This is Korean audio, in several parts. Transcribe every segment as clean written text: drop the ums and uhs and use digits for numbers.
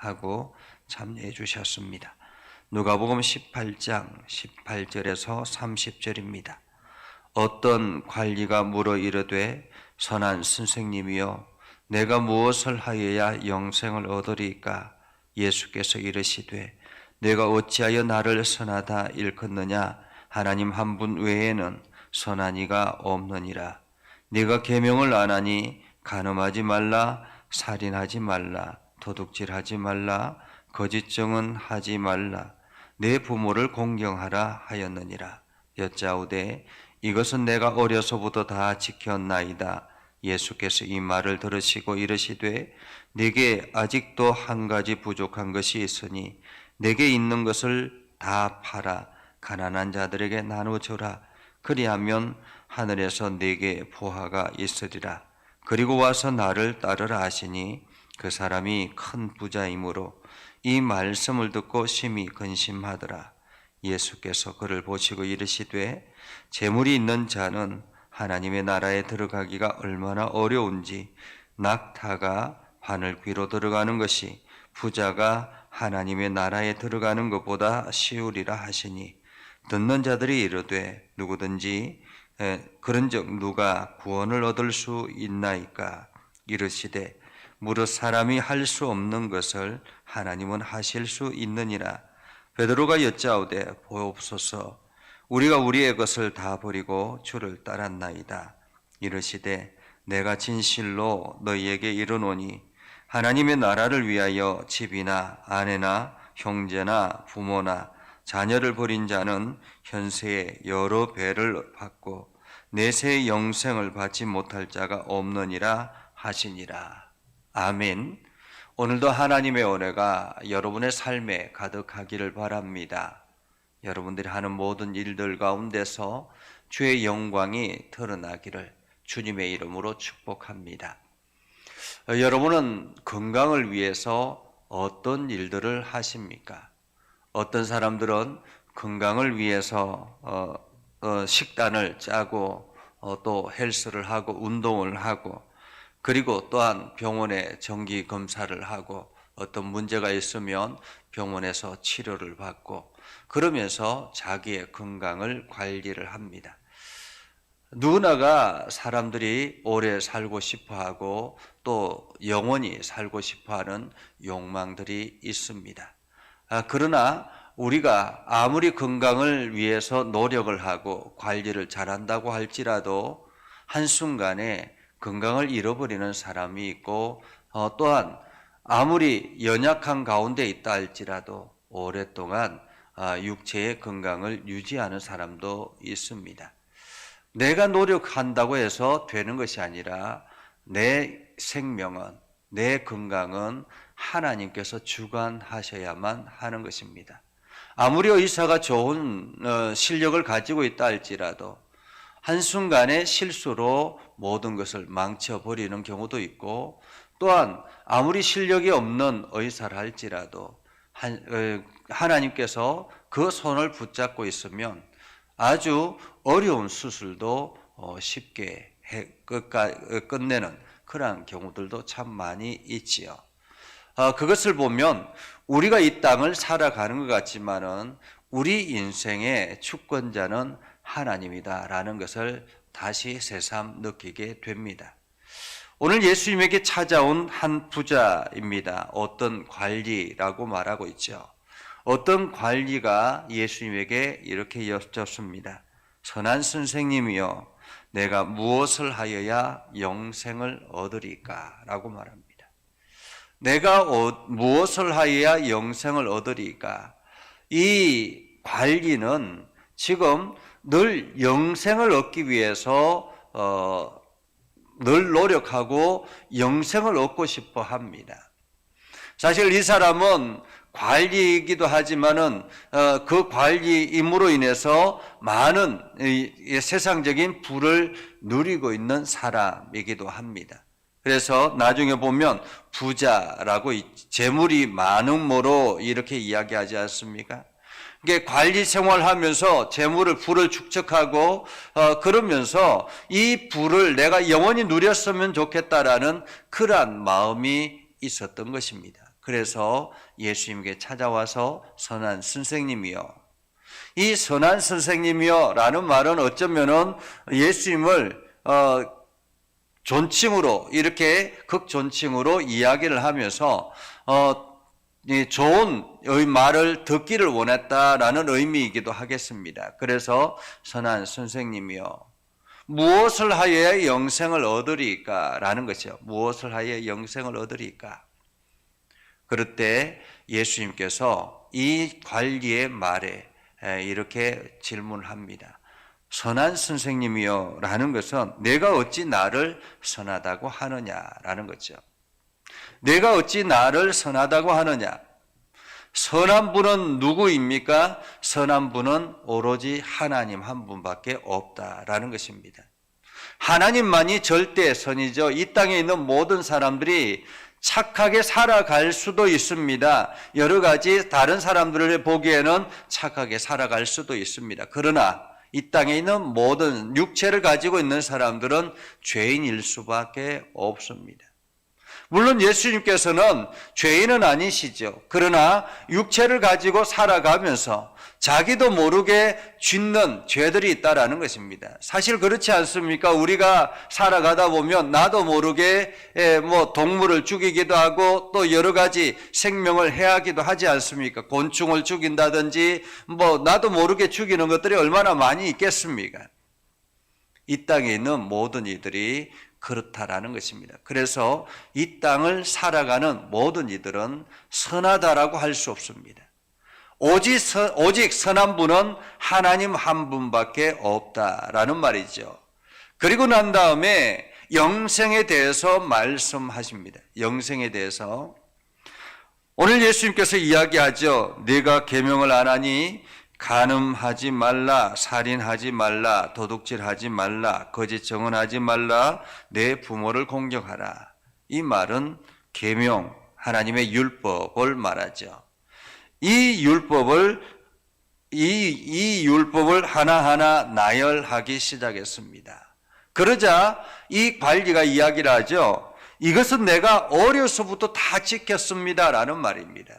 하고 참여해 주셨습니다. 누가복음 18장 18절에서 30절입니다. 어떤 관리가 물어 이르되 선한 선생님이여 내가 무엇을 하여야 영생을 얻으리까? 예수께서 이르시되 내가 어찌하여 나를 선하다 일컫느냐? 하나님 한 분 외에는 선한 이가 없느니라. 네가 계명을 안 하니 간음하지 말라, 살인하지 말라, 도둑질하지 말라, 거짓 증언하지 말라, 내 부모를 공경하라 하였느니라. 여짜오되 이것은 내가 어려서부터 다 지켰나이다. 예수께서 이 말을 들으시고 이르시되 네게 아직도 한 가지 부족한 것이 있으니 네게 있는 것을 다 팔아 가난한 자들에게 나눠주라. 그리하면 하늘에서 네게 보화가 있으리라. 그리고 와서 나를 따르라 하시니 그 사람이 큰 부자이므로 이 말씀을 듣고 심히 근심하더라. 예수께서 그를 보시고 이르시되 재물이 있는 자는 하나님의 나라에 들어가기가 얼마나 어려운지 낙타가 바늘 귀로 들어가는 것이 부자가 하나님의 나라에 들어가는 것보다 쉬우리라 하시니 듣는 자들이 이르되 누구든지 그런즉 누가 구원을 얻을 수 있나이까? 이르시되 무릇 사람이 할 수 없는 것을 하나님은 하실 수 있느니라. 베드로가 여짜오되 보옵소서 우리가 우리의 것을 다 버리고 주를 따랐나이다. 이르시되 내가 진실로 너희에게 이르노니 하나님의 나라를 위하여 집이나 아내나 형제나 부모나 자녀를 버린 자는 현세에 여러 배를 받고 내세의 영생을 받지 못할 자가 없느니라 하시니라. 아멘. 오늘도 하나님의 은혜가 여러분의 삶에 가득하기를 바랍니다. 여러분들이 하는 모든 일들 가운데서 주의 영광이 드러나기를 주님의 이름으로 축복합니다. 여러분은 건강을 위해서 어떤 일들을 하십니까? 어떤 사람들은 건강을 위해서 식단을 짜고 또 헬스를 하고 운동을 하고 그리고 또한 병원에 정기 검사를 하고 어떤 문제가 있으면 병원에서 치료를 받고 그러면서 자기의 건강을 관리를 합니다. 누구나가 사람들이 오래 살고 싶어하고 또 영원히 살고 싶어하는 욕망들이 있습니다. 그러나 우리가 아무리 건강을 위해서 노력을 하고 관리를 잘한다고 할지라도 한순간에 건강을 잃어버리는 사람이 있고 또한 아무리 연약한 가운데 있다 할지라도 오랫동안 육체의 건강을 유지하는 사람도 있습니다. 내가 노력한다고 해서 되는 것이 아니라 내 생명은, 내 건강은 하나님께서 주관하셔야만 하는 것입니다. 아무리 의사가 좋은 실력을 가지고 있다 할지라도 한순간에 실수로 모든 것을 망쳐버리는 경우도 있고 또한 아무리 실력이 없는 의사를 할지라도 하나님께서 그 손을 붙잡고 있으면 아주 어려운 수술도 쉽게 끝내는 그러한 경우들도 참 많이 있지요. 그것을 보면 우리가 이 땅을 살아가는 것 같지만은 우리 인생의 주권자는 하나님이다라는 것을 다시 새삼 느끼게 됩니다. 오늘 예수님에게 찾아온 한 부자입니다. 어떤 관리라고 말하고 있죠. 어떤 관리가 예수님에게 이렇게 여쭙습니다. 선한 선생님이여 내가 무엇을 하여야 영생을 얻으리까? 라고 말합니다. 내가 무엇을 하여야 영생을 얻으리까? 이 관리는 지금 늘 영생을 얻기 위해서 늘 노력하고 영생을 얻고 싶어 합니다. 사실 이 사람은 관리이기도 하지만은 그 관리임으로 인해서 많은 세상적인 부를 누리고 있는 사람이기도 합니다. 그래서 나중에 보면 부자라고 재물이 많음으로 이렇게 이야기하지 않습니까? 이게 관리 생활하면서 재물을 부를 축적하고 그러면서 이 부를 내가 영원히 누렸으면 좋겠다라는 그러한 마음이 있었던 것입니다. 그래서 예수님께 찾아와서 선한 선생님이요. 이 선한 선생님이요 라는 말은 어쩌면은 예수님을 존칭으로, 이렇게 극존칭으로 이야기를 하면서 이 좋은 말을 듣기를 원했다라는 의미이기도 하겠습니다. 그래서 선한 선생님이요, 무엇을 하여야 영생을 얻으리까? 라는 것이요. 무엇을 하여야 영생을 얻으리까? 그럴 때 예수님께서 이 관리의 말에 이렇게 질문을 합니다. 선한 선생님이요 라는 것은 내가 어찌 나를 선하다고 하느냐라는 거죠. 내가 어찌 나를 선하다고 하느냐? 선한 분은 누구입니까? 선한 분은 오로지 하나님 한 분밖에 없다라는 것입니다. 하나님만이 절대 선이죠. 이 땅에 있는 모든 사람들이 착하게 살아갈 수도 있습니다. 여러 가지 다른 사람들을 보기에는 착하게 살아갈 수도 있습니다. 그러나 이 땅에 있는 모든 육체를 가지고 있는 사람들은 죄인일 수밖에 없습니다. 물론 예수님께서는 죄인은 아니시죠. 그러나 육체를 가지고 살아가면서 자기도 모르게 짓는 죄들이 있다라는 것입니다. 사실 그렇지 않습니까? 우리가 살아가다 보면 나도 모르게 동물을 죽이기도 하고 또 여러 가지 생명을 해하기도 하지 않습니까? 곤충을 죽인다든지 나도 모르게 죽이는 것들이 얼마나 많이 있겠습니까? 이 땅에 있는 모든 이들이 그렇다라는 것입니다. 그래서 이 땅을 살아가는 모든 이들은 선하다라고 할 수 없습니다. 오직 선한 분은 하나님 한 분밖에 없다라는 말이죠. 그리고 난 다음에 영생에 대해서 말씀하십니다. 영생에 대해서 오늘 예수님께서 이야기하죠. 네가 계명을 안 하니 간음하지 말라, 살인하지 말라, 도둑질하지 말라, 거짓 증언하지 말라, 내 부모를 공경하라. 이 말은 계명, 하나님의 율법을 말하죠. 이 율법을 하나하나 나열하기 시작했습니다. 그러자 이 관리가 이야기를 하죠. 이것은 내가 어려서부터 다 지켰습니다라는 말입니다.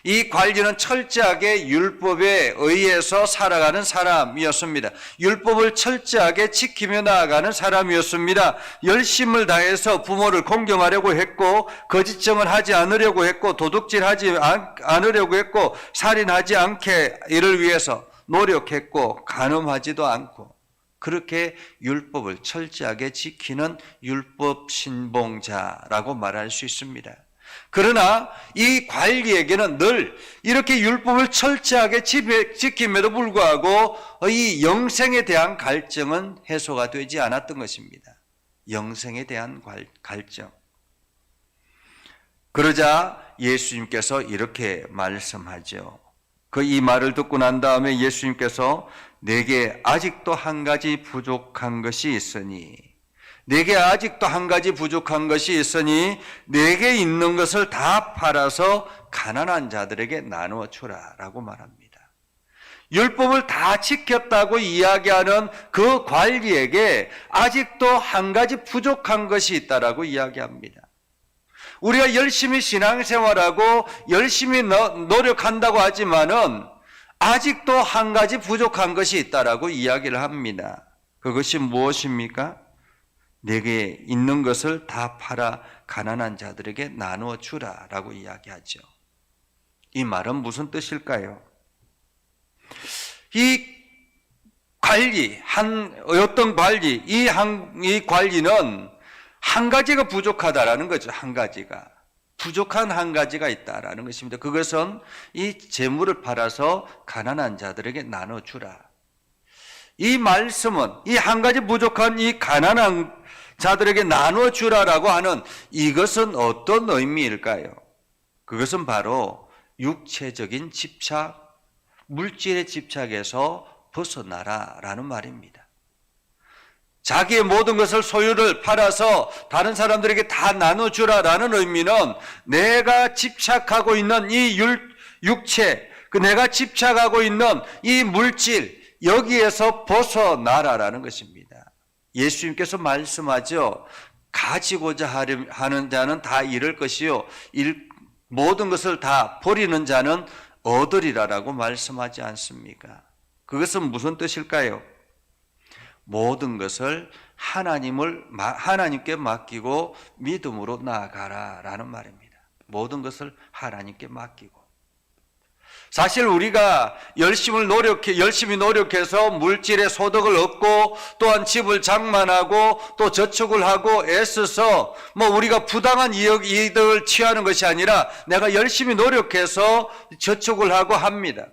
이 관리는 철저하게 율법에 의해서 살아가는 사람이었습니다. 율법을 철저하게 지키며 나아가는 사람이었습니다. 열심을 다해서 부모를 공경하려고 했고, 거짓증을 하지 않으려고 했고, 도둑질하지 않으려고 했고, 살인하지 않게 이를 위해서 노력했고, 간음하지도 않고, 그렇게 율법을 철저하게 지키는 율법 신봉자라고 말할 수 있습니다. 그러나 이 관리에게는 늘 이렇게 율법을 철저하게 지킴에도 불구하고 이 영생에 대한 갈증은 해소가 되지 않았던 것입니다. 영생에 대한 갈증. 그러자 예수님께서 이렇게 말씀하죠. 이 말을 듣고 난 다음에 예수님께서 내게 아직도 한 가지 부족한 것이 있으니, 내게 아직도 한 가지 부족한 것이 있으니 내게 있는 것을 다 팔아서 가난한 자들에게 나누어 주라 라고 말합니다. 율법을 다 지켰다고 이야기하는 그 관리에게 아직도 한 가지 부족한 것이 있다라고 이야기합니다. 우리가 열심히 신앙생활하고 열심히 노력한다고 하지만은 아직도 한 가지 부족한 것이 있다라고 이야기를 합니다. 그것이 무엇입니까? 내게 있는 것을 다 팔아 가난한 자들에게 나누어 주라라고 이야기하죠. 이 말은 무슨 뜻일까요? 이 관리, 어떤 관리, 이 관리는 한 가지가 부족하다라는 거죠. 한 가지가. 부족한 한 가지가 있다라는 것입니다. 그것은 이 재물을 팔아서 가난한 자들에게 나눠 주라. 이 말씀은 이 한 가지 부족한 이 가난한 자들에게 나눠 주라라고 하는 이것은 어떤 의미일까요? 그것은 바로 육체적인 집착, 물질의 집착에서 벗어나라라는 말입니다. 자기의 모든 것을 소유를 팔아서 다른 사람들에게 다 나눠주라라는 의미는 내가 집착하고 있는 이 육체, 내가 집착하고 있는 이 물질, 여기에서 벗어나라라는 것입니다. 예수님께서 말씀하죠. 가지고자 하는 자는 다 잃을 것이요, 모든 것을 다 버리는 자는 얻으리라라고 말씀하지 않습니까? 그것은 무슨 뜻일까요? 모든 것을 하나님께 맡기고 믿음으로 나아가라라는 말입니다. 모든 것을 하나님께 맡기고. 사실 우리가 열심히 노력해서 물질의 소득을 얻고 또한 집을 장만하고 또 저축을 하고 애써서 우리가 부당한 이득을 취하는 것이 아니라 내가 열심히 노력해서 저축을 하고 합니다.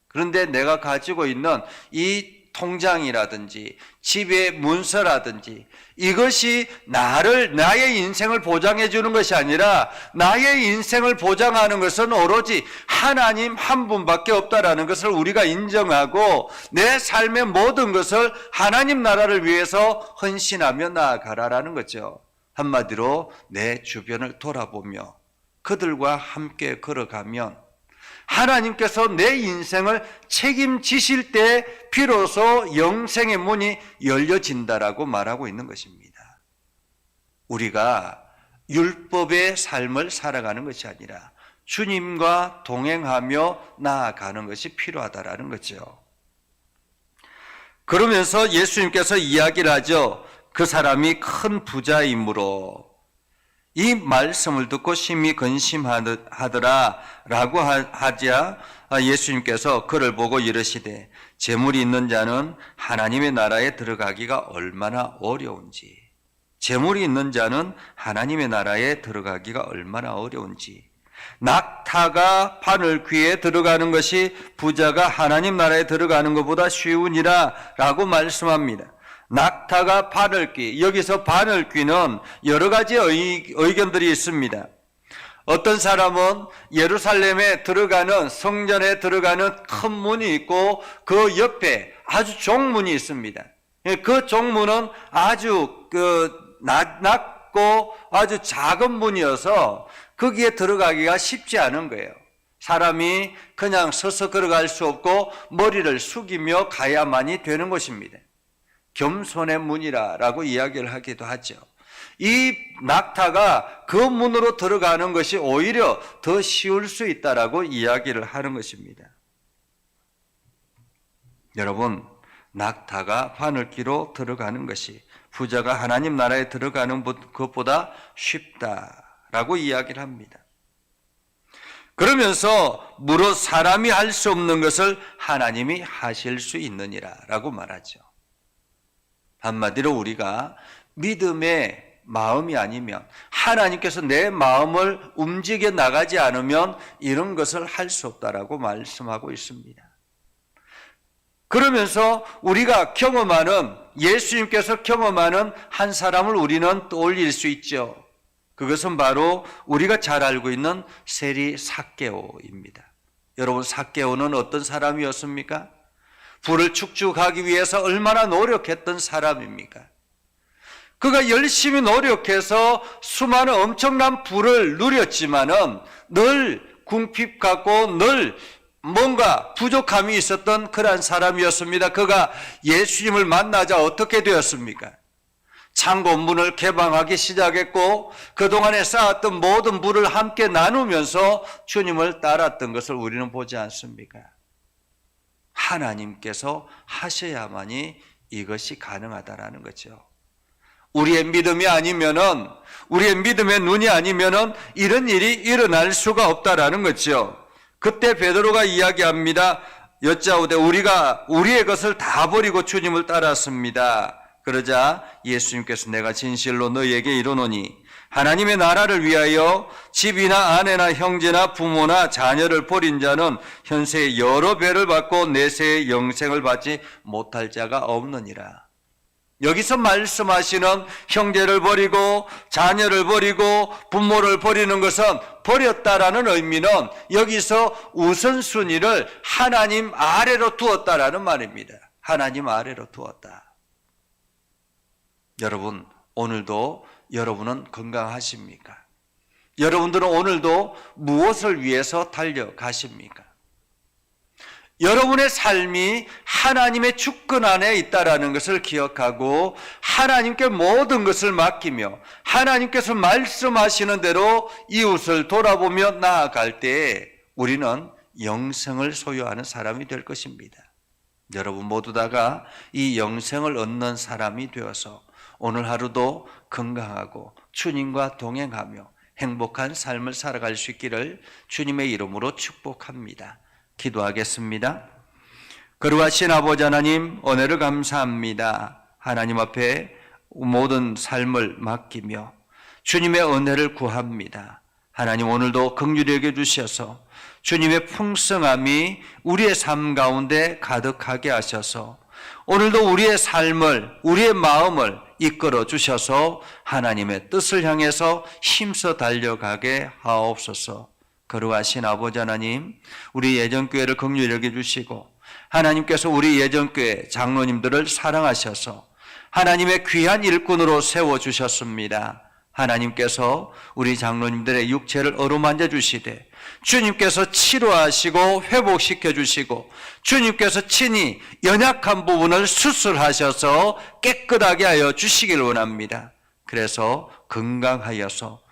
그런데 내가 가지고 있는 이 통장이라든지 집의 문서라든지 이것이 나의 인생을 보장해 주는 것이 아니라 나의 인생을 보장하는 것은 오로지 하나님 한 분밖에 없다라는 것을 우리가 인정하고 내 삶의 모든 것을 하나님 나라를 위해서 헌신하며 나아가라라는 거죠. 한마디로 내 주변을 돌아보며 그들과 함께 걸어가면 하나님께서 내 인생을 책임지실 때 비로소 영생의 문이 열려진다라고 말하고 있는 것입니다. 우리가 율법의 삶을 살아가는 것이 아니라 주님과 동행하며 나아가는 것이 필요하다라는 거죠. 그러면서 예수님께서 이야기를 하죠. 그 사람이 큰 부자이므로 이 말씀을 듣고 심히 근심하더라 라고 하자 예수님께서 그를 보고 이르시되 재물이 있는 자는 하나님의 나라에 들어가기가 얼마나 어려운지, 재물이 있는 자는 하나님의 나라에 들어가기가 얼마나 어려운지, 낙타가 바늘 귀에 들어가는 것이 부자가 하나님 나라에 들어가는 것보다 쉬우니라 라고 말씀합니다. 낙타가 바늘귀, 여기서 바늘귀는 여러 가지 의견들이 있습니다. 어떤 사람은 예루살렘에 들어가는 성전에 들어가는 큰 문이 있고 그 옆에 아주 종문이 있습니다. 그 종문은 아주 낮고 아주 작은 문이어서 거기에 들어가기가 쉽지 않은 거예요. 사람이 그냥 서서 걸어갈 수 없고 머리를 숙이며 가야만이 되는 것입니다. 겸손의 문이라고 이야기를 하기도 하죠. 이 낙타가 그 문으로 들어가는 것이 오히려 더 쉬울 수 있다라고 이야기를 하는 것입니다. 여러분, 낙타가 바늘귀로 들어가는 것이 부자가 하나님 나라에 들어가는 것보다 쉽다라고 이야기를 합니다. 그러면서 무릇 사람이 할 수 없는 것을 하나님이 하실 수 있느니라라고 말하죠. 한마디로 우리가 믿음의 마음이 아니면 하나님께서 내 마음을 움직여 나가지 않으면 이런 것을 할 수 없다라고 말씀하고 있습니다. 그러면서 우리가 경험하는 예수님께서 경험하는 한 사람을 우리는 떠올릴 수 있죠. 그것은 바로 우리가 잘 알고 있는 세리 삭개오입니다. 여러분, 삭개오는 어떤 사람이었습니까? 부를 축적하기 위해서 얼마나 노력했던 사람입니까? 그가 열심히 노력해서 수많은 엄청난 부를 누렸지만은 늘 궁핍 같고 늘 뭔가 부족함이 있었던 그러한 사람이었습니다. 그가 예수님을 만나자 어떻게 되었습니까? 창고문을 개방하기 시작했고 그동안에 쌓았던 모든 부를 함께 나누면서 주님을 따랐던 것을 우리는 보지 않습니까? 하나님께서 하셔야만이 이것이 가능하다라는 거죠. 우리의 믿음이 아니면은, 우리의 믿음의 눈이 아니면은 이런 일이 일어날 수가 없다라는 거죠. 그때 베드로가 이야기합니다. 여짜오되 우리가 우리의 것을 다 버리고 주님을 따랐습니다. 그러자 예수님께서 내가 진실로 너희에게 이르노니 하나님의 나라를 위하여 집이나 아내나 형제나 부모나 자녀를 버린 자는 현세에 여러 배를 받고 내세의 영생을 받지 못할 자가 없느니라. 여기서 말씀하시는 형제를 버리고 자녀를 버리고 부모를 버리는 것은 버렸다라는 의미는 여기서 우선순위를 하나님 아래로 두었다라는 말입니다. 하나님 아래로 두었다. 여러분, 오늘도 여러분은 건강하십니까? 여러분들은 오늘도 무엇을 위해서 달려가십니까? 여러분의 삶이 하나님의 주권 안에 있다라는 것을 기억하고 하나님께 모든 것을 맡기며 하나님께서 말씀하시는 대로 이웃을 돌아보며 나아갈 때 우리는 영생을 소유하는 사람이 될 것입니다. 여러분 모두 다가 이 영생을 얻는 사람이 되어서 오늘 하루도 건강하고 주님과 동행하며 행복한 삶을 살아갈 수 있기를 주님의 이름으로 축복합니다. 기도하겠습니다. 거룩하신 아버지 하나님, 은혜를 감사합니다. 하나님 앞에 모든 삶을 맡기며 주님의 은혜를 구합니다. 하나님 오늘도 긍휼히 여겨 주셔서 주님의 풍성함이 우리의 삶 가운데 가득하게 하셔서 오늘도 우리의 삶을, 우리의 마음을 이끌어 주셔서 하나님의 뜻을 향해서 힘써 달려가게 하옵소서. 거룩하신 아버지 하나님, 우리 예전교회를 긍휼히 여겨주시고 하나님께서 우리 예전교회 장로님들을 사랑하셔서 하나님의 귀한 일꾼으로 세워주셨습니다. 하나님께서 우리 장로님들의 육체를 어루만져 주시되 주님께서 치료하시고 회복시켜 주시고 주님께서 친히 연약한 부분을 수술하셔서 깨끗하게 하여 주시길 원합니다. 그래서 건강하여서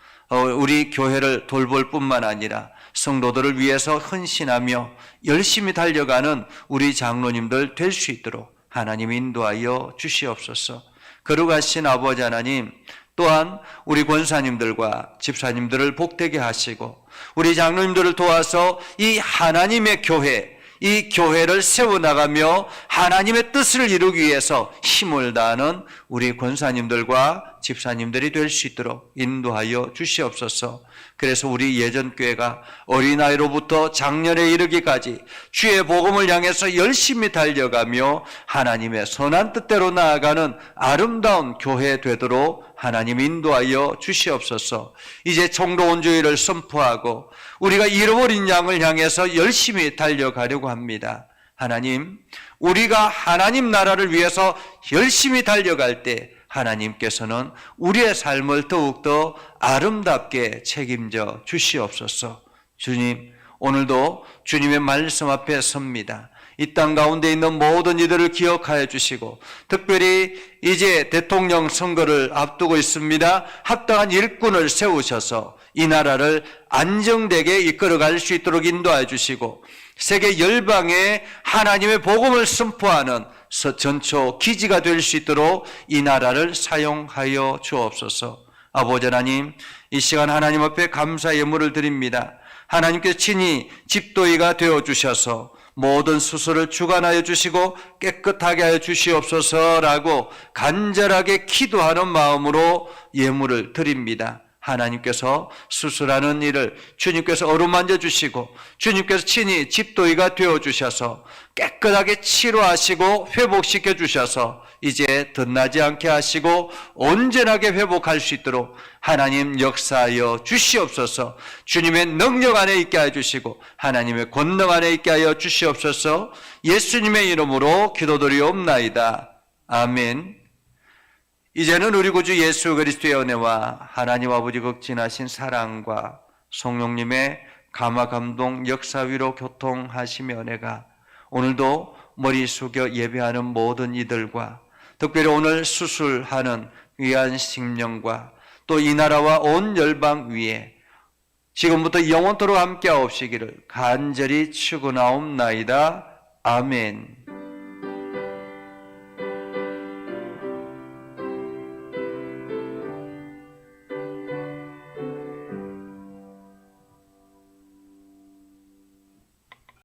우리 교회를 돌볼 뿐만 아니라 성도들을 위해서 헌신하며 열심히 달려가는 우리 장로님들 될 수 있도록 하나님 인도하여 주시옵소서. 거룩하신 아버지 하나님, 또한 우리 권사님들과 집사님들을 복되게 하시고 우리 장로님들을 도와서 이 하나님의 교회, 이 교회를 세워나가며 하나님의 뜻을 이루기 위해서 힘을 다하는 우리 권사님들과 집사님들이 될 수 있도록 인도하여 주시옵소서. 그래서 우리 예전교회가 어린아이로부터 장년에 이르기까지 주의 복음을 향해서 열심히 달려가며 하나님의 선한 뜻대로 나아가는 아름다운 교회 되도록 하나님 인도하여 주시옵소서. 이제 총로원주의를 선포하고 우리가 잃어버린 양을 향해서 열심히 달려가려고 합니다. 하나님, 우리가 하나님 나라를 위해서 열심히 달려갈 때 하나님께서는 우리의 삶을 더욱더 아름답게 책임져 주시옵소서. 주님, 오늘도 주님의 말씀 앞에 섭니다. 이 땅 가운데 있는 모든 이들을 기억하여 주시고 특별히 이제 대통령 선거를 앞두고 있습니다. 합당한 일꾼을 세우셔서 이 나라를 안정되게 이끌어갈 수 있도록 인도하여 주시고 세계 열방에 하나님의 복음을 선포하는 전초 기지가 될 수 있도록 이 나라를 사용하여 주옵소서. 아버지 하나님, 이 시간 하나님 앞에 감사 예물을 드립니다. 하나님께서 친히 집도이가 되어주셔서 모든 수술을 주관하여 주시고 깨끗하게 하여 주시옵소서라고 간절하게 기도하는 마음으로 예물을 드립니다. 하나님께서 수술하는 일을 주님께서 어루만져 주시고 주님께서 친히 집도이가 되어주셔서 깨끗하게 치료하시고 회복시켜 주셔서 이제 덧나지 않게 하시고 온전하게 회복할 수 있도록 하나님 역사하여 주시옵소서. 주님의 능력 안에 있게 하여 주시고 하나님의 권능 안에 있게 하여 주시옵소서. 예수님의 이름으로 기도드리옵나이다. 아멘. 이제는 우리 구주 예수 그리스도의 은혜와 하나님 아버지 극진하신 사랑과 성령님의 감화 감동 역사 위로 교통하시며 은혜가 오늘도 머리 숙여 예배하는 모든 이들과 특별히 오늘 수술하는 귀한 심령과 또 이 나라와 온 열방 위에 지금부터 영원토록 함께하옵시기를 간절히 축원하옵나이다. 아멘.